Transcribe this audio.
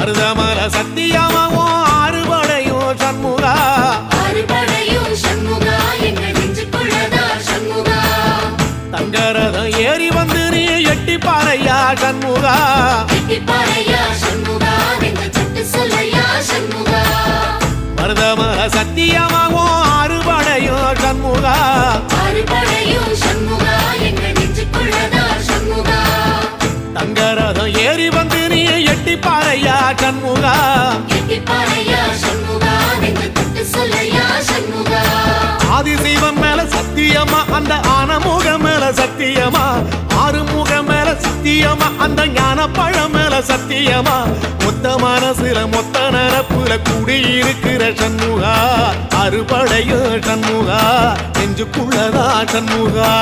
மருதமல சத்தியமாவும் ஆறுபடையும் சண்முகா தங்கரதம் ஏறி வந்து நீ எட்டி பாறையா சண்முகா மருதமல சத்தியமாவும் ஆறுபடையும் சண்முகா தங்கரதம் ஏறி வந்து நீ எட்டி பாறையா சண்முகா ஆதிசைவம் மேல சத்தியமா அந்த ஆனமுகம் மேல சத்தியமா ஆறுமுகம் மேல சத்தியமா அந்த ஞான பழம் மேல சத்தியமா மொத்த மனசுல மொத்த நரப்புல குடியிருக்கிற சண்முகா அறுபடையும் சண்முகா நெஞ்சுக்குள்ளதா சண்முகா